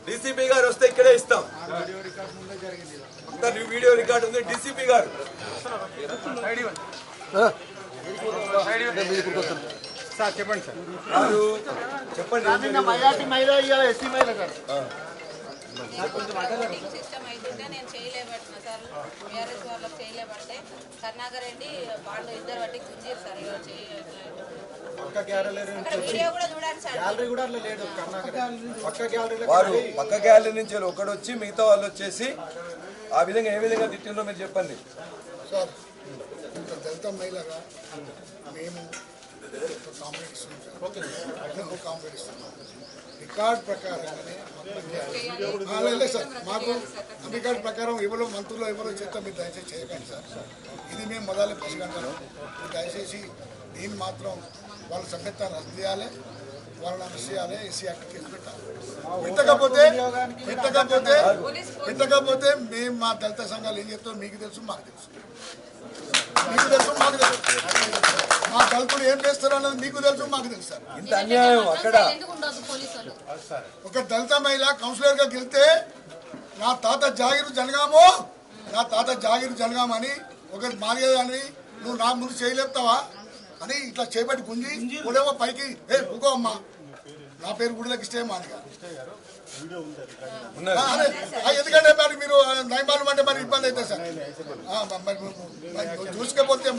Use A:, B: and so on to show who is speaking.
A: DCP గారు వస్తే ఇక్కడే ఇస్తాం. వీడియో రికార్డు ఉంది. డీసీపీ గారు
B: చెప్పండి
A: చెప్పండి.
B: మైనార్టీ మహిళ ఎస్సీ మహిళ సార్
C: సిస్టమ్ అయితే నేను చేయలేబట్టిన సార్ బీఆర్ఎస్ వాళ్ళకి చేయలేబట్టే కర్ణాకర్ రెడ్డి వాళ్ళు ఇద్దరు బట్టి గుంజీరు సార్ వీడియో కూడా చూడండి సార్.
A: వారు పక్క గ్యాలరీ నుంచి ఒకడు వచ్చి మిగతా వాళ్ళు వచ్చేసి ఆ విధంగా ఏ విధంగా తిట్టిందో మీరు చెప్పండి.
D: సార్ దళిత మహిళగా మేము కాంపిటీషన్ రికార్డ్ ప్రకారంగానే సార్ మాకు రికార్డ్ ప్రకారం ఎవరో మంత్రులు ఎవరో చేత మీరు దయచేసి చేయకండి సార్. ఇది మేము మొదలు పసిగంటాను. దయచేసి దీన్ని మాత్రం వాళ్ళ సభ్యత్వాన్ని రద్దు చేయాలి, వాళ్ళని అరెస్ట్ చేయాలి, ఎస్సీ యాక్ట్ కేసు పెట్టాలి. పెట్టకపోతే మేము మా దళిత సంఘాలు ఏం చెప్తామో మీకు తెలుసు, మాకు తెలుసు. మా దళితులు ఏం చేస్తారో అన్నది మీకు తెలుసు, మాకు తెలుసు సార్.
A: ఇంత అన్యాయం అక్కడ
D: ఒక దళిత మహిళ కౌన్సిలర్ గా గెలిస్తే నా తాత జాగిరు జనగామని ఒక మాదిగని నువ్వు నా ముందు చేయలేపుతావా అని ఇట్లా చేపట్టి గుంజి గుడేమో పైకి ఊకో అమ్మా నా పేరు గుడిలోకి ఇస్తే మాదిగా. ఎందుకంటే మరి మీరు నైమాలు అంటే మరి ఇబ్బంది అవుతుంది సార్. చూసుకపోతే